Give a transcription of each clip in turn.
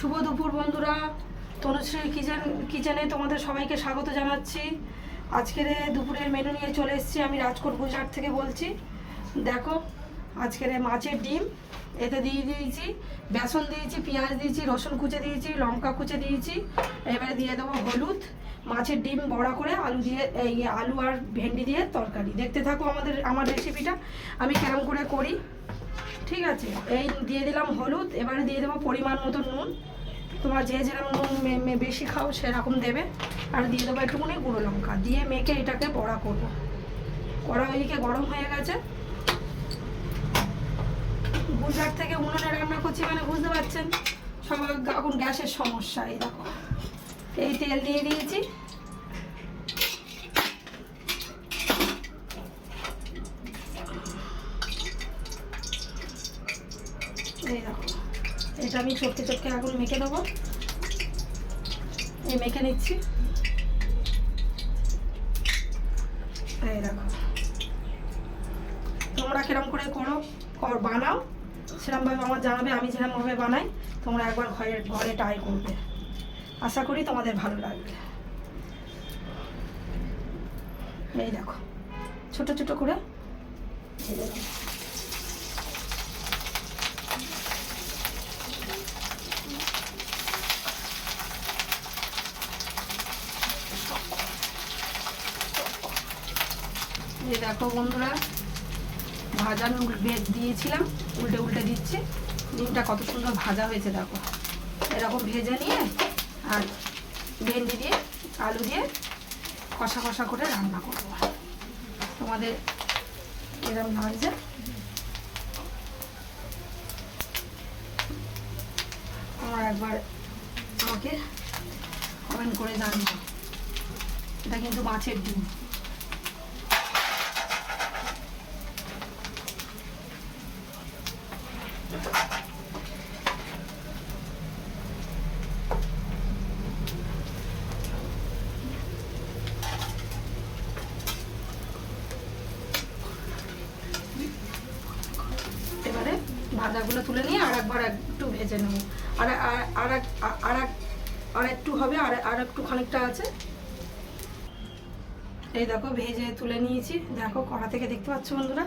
শুভ দুপুর বন্ধুরা, তনুশ্রী কিচেনে তোমাদের সবাইকে স্বাগত জানাচ্ছি। আজকের দুপুরের মেনু নিয়ে চলে এসেছি। আমি রাজকোট গুজরাট থেকে বলছি। দেখো, আজকের মাছের ডিম এতে দিয়ে দিয়েছি, বেসন দিয়েছি, পেঁয়াজ দিয়েছি, রসুন কুচে দিয়েছি, লঙ্কা কুচে দিয়েছি। এবারে দিয়ে দেবো হলুদ। মাছের ডিম বড়া করে আলু দিয়ে, এই আলু আর ভেন্ডি দিয়ে তরকারি। দেখতে থাকো আমার রেসিপিটা আমি কেরম করে করি। ঠিক আছে, এই দিয়ে দিলাম হলুদ। এবারে দিয়ে দেবো পরিমাণ মতো নুন। তোমরা যে যেরকম নুন বেশি খাও সেরকম দেবে। আর দিয়ে দেবো একটুখানি গুঁড়ো লঙ্কা দিয়ে মেখে এটাকে বড়া করবো। কড়া ওইদিকে গরম হয়ে গেছে। গুজরাট থেকে উনুনে রান্না করছি মানে বুঝতে পারছেন, সবার এখন গ্যাসের সমস্যা। এই দেখো, এই তেল দিয়ে দিয়েছি। এই দেখো, এটা আমি চটকে চটকে আগুন মেখে দেবো। এই মেখে নিচ্ছি। এই দেখো, তোমরা কিরম করে বানাও সেরকমভাবে আমার জানাবে। আমি যেরকমভাবে বানাই তোমরা একবার ঘরে ট্রাই করবে। আশা করি তোমাদের ভালো লাগবে। এই দেখো, ছোট ছোট করে ভেজে দেবো। এই দেখো বন্ধুরা, ভাজা আমি দিয়েছিলাম, উল্টে উল্টে দিচ্ছি। ডিমটা কত সুন্দর ভাজা হয়েছে দেখো। এরকম ভেজে নিয়ে আর ভেন্ডি দিয়ে আলু দিয়ে কষা কষা করে রান্না করবো। তোমাদের এরকম লাগছে তোমরা একবার আমাকে কমেন্ট করে জানবো। এটা কিন্তু মাছের ডিম। এবারে ভাজাগুলো তুলে নিয়ে আর একবার একটু ভেজে নেবো। আর একটু হবে, আর একটু খানিকটা আছে। এই দেখো, ভেজে তুলে নিয়েছি। দেখো, কড়া থেকে দেখতে পাচ্ছ বন্ধুরা।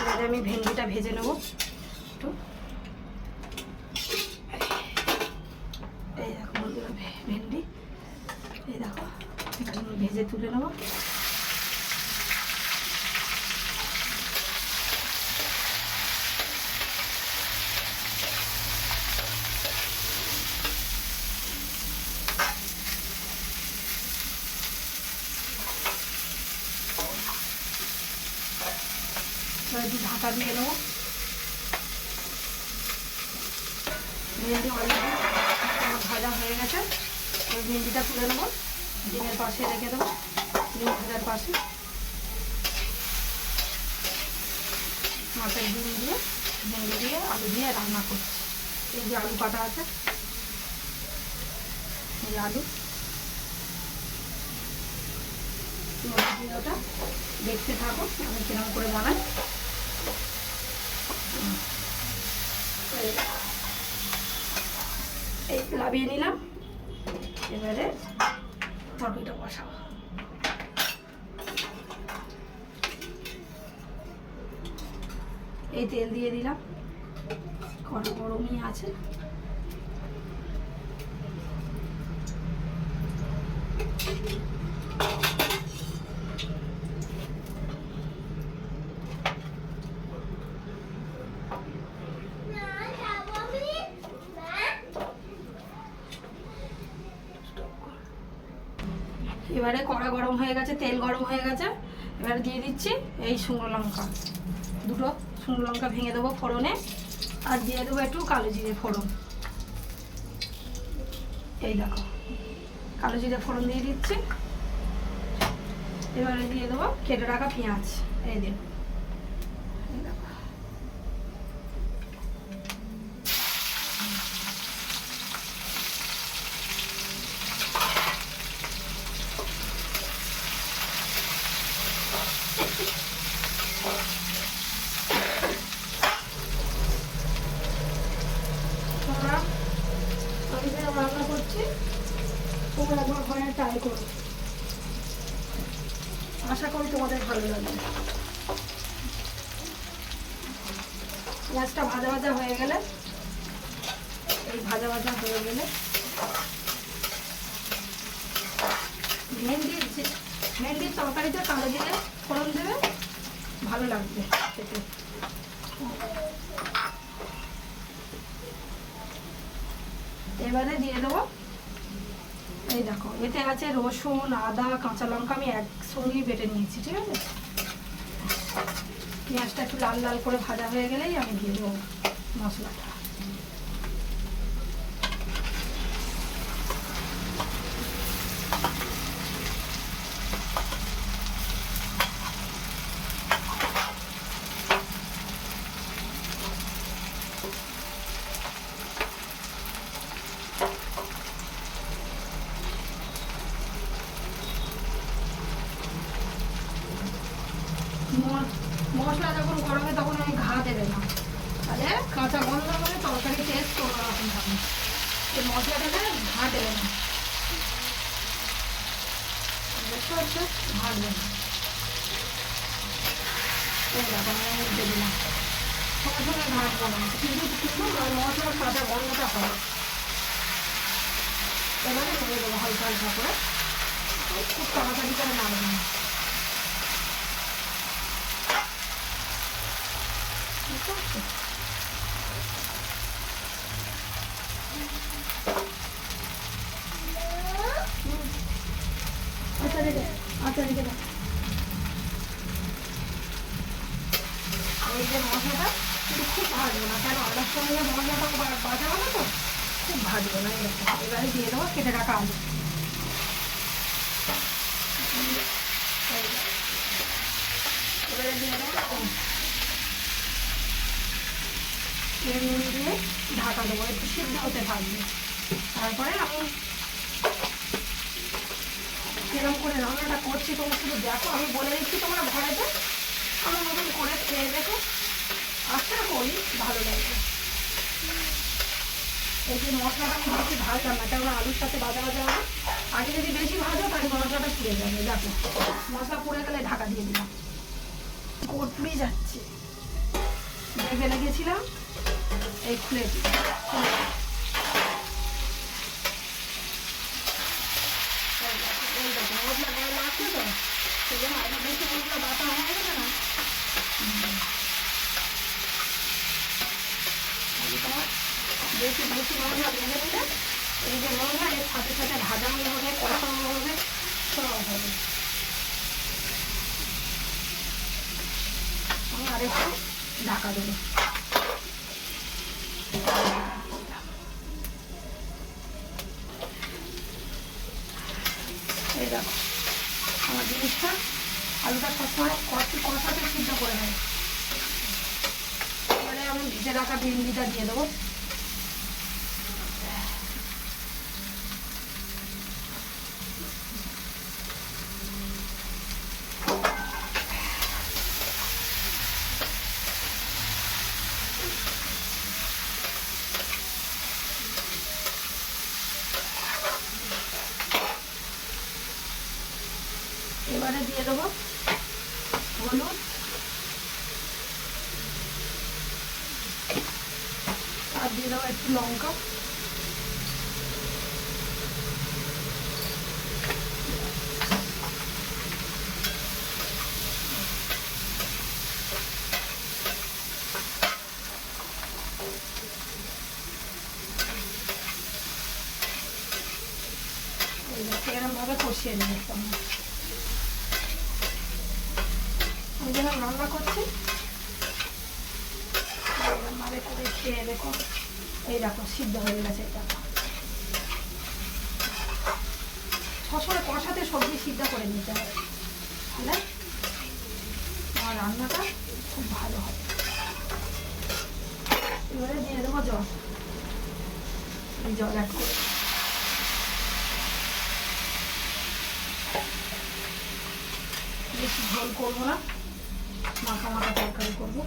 এবারে আমি ভেন্ডিটা ভেজে নেবো একটু। এই দেখো বন্ধুরা, ভেন্ডি এই দেখো, এটা আমি ভেজে তুলে নেবো। একটু ঢাকা দিয়ে নেবো। ভেন্ডি অলরেডি আমার ভাজা হয়ে গেছে। ওই ভেন্ডিটা তুলে নেবো, ডিমের পাশে রেখে দেবো। ডিম ভাজার পাশে মাছের ডিম দিয়ে, ভেন্ডি দিয়ে, আলু দিয়ে রান্না করছি। এই যে আলু কাটা আছে, এই আলু ওটা দেখতে থাকো আমি কিরকম করে বানাই। এই লাভিয়ে নিলাম। এবারে তরকারিটা বসাবো। এই তেল দিয়ে দিলাম, কড়া গরমই আছে। এবারে কড়া গরম হয়ে গেছে, তেল গরম হয়ে গেছে। এবারে দিয়ে দিচ্ছি এই শুকনো লঙ্কা, দুটো শুকনো লঙ্কা ভেঙে দেবো ফোড়নে। আর দিয়ে দেবো একটু কালো জিরে ফোড়ন। এই দেখো, কালো জিরে ফোড়ন দিয়ে দিচ্ছি। এবারে দিয়ে দেবো কেটে রাখা পেঁয়াজ। এই দেখো, আমি যেরকম রান্না করছি তোমরা একবার ঘরে ট্রাই করো, আশা করি তোমাদের ভালো লাগবে। পেঁয়াজটা ভাজা ভাজা হয়ে গেলে, এই ভাজা ভাজা হয়ে গেলে ভেন্ডির তরকারিতে কালো জিরে ফোড়ন দেবে, ভালো লাগবে খেতে। এবারে দিয়ে দেবো, এই দেখো এতে আছে রসুন, আদা, কাঁচা লঙ্কা আমি একসঙ্গেই বেটে নিয়েছি, ঠিক আছে। পেঁয়াজটা একটু লাল লাল করে ভাজা হয়ে গেলেই আমি দিয়ে দেবো মশলাটা। মশলা যখন গরমে তখন ওই ঘা দেবে না, তাহলে কাঁচা গন্ধ করে তরকারি টেস্ট অন্যরকম হবে। এই মশলাটাকে ঘা দেবে না, দেখতে পাচ্ছ, ভাজবে না। এই দেখো আমি দেবো না, সঙ্গে সঙ্গে ঘাটবো না, কিন্তু মশলার কাঁচা গন্ধটা হবে। এবারে নেড়ে দেবো হালকা হালকা করে, খুব তাড়াতাড়ি করে নাড়বে না। আচ্ছা রেখে দাও। এই যে মশলাটা কিন্তু খুব ভাজবো না, কারণ অনেক সময় মশলাটা ভাজা হবে তো, খুব ভাজবো না। এবারে দিয়ে দেবো কেটে রাখা আলু, এবারে দিয়ে দেবো নুন দিয়ে ঢাকা দেবো, একটু সিদ্ধ হতে থাকবে। তারপরে আমি কিরকম করে রান্নাটা করছি তোমরা শুধু দেখো, আমি বলে দিচ্ছি তোমরা ঘরেতে আমার মতন করে খেয়ে দেখো, আশা করি ভালো লাগবে। এই যে মশলাটা আমি বেশি ভাজলাম না, কেননা আলুর সাথে ভাজা ভাজা হবে, আগে যদি বেশি ভাজো তাহলে মশলাটা পুড়ে যাবে। দেখো মশলা পুড়ে গেলে ঢাকা দিয়ে দিলাম, পুড়ে যাচ্ছে, দেখে লেগেছিলাম এই খুলে মশলা গায়ে লাগছে তো, সেই জন্য আগে বেশি মশলা বাটা হয়ে গেছে না। তোমার বেশি বেশি মশলা ভেঙে দিলে এই যে মশলা এর সাথে সাথে ভাজানো হবে, কষানো হবে, সব হবে। আমি আরেকটু ঢাকা দেবো। এই দেখো আমার জিনিসটা, আলুটা সবসময় কষাতে সিদ্ধ করে নেয়। এবারে আমি ভিজে রাখা ভেন্ডিটা দিয়ে দেবো। এবারে দিয়ে দেবো হলুদ আর দিয়ে দেবো একটু লঙ্কা, এরকম ভাবে কষিয়ে নেবো। আমি যখন রান্না করছি এরকমভাবে করে খেয়ে দেখো, এই দেখো সিদ্ধ হয়ে গেছে। এটা সবসময় কষাতে সবজি সিদ্ধ করে নিতে হবে, তাহলে আমার রান্নাটা খুব ভালো হবে। এবারে দিয়ে দেবো জল, এই জল অ্যাড করে বেশি ঝোল করবো না, মাখা মাখা তরকারি করবো।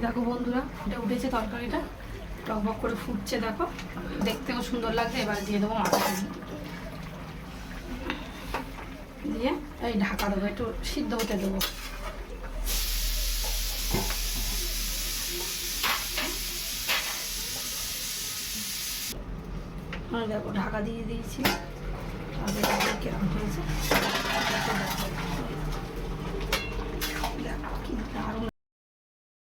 দেখো বন্ধুরা, ফুটে উঠেছে তরকারিটা, টকবক করে ফুটছে, দেখো দেখতেও সুন্দর লাগছে। এবার দিয়ে দেবো মাছটা, দিয়ে এই ঢাকা দেবো, একটু সিদ্ধ হতে দেবো। দেখো ঢাকা দিয়ে দিয়েছি, কেমন হয়েছে।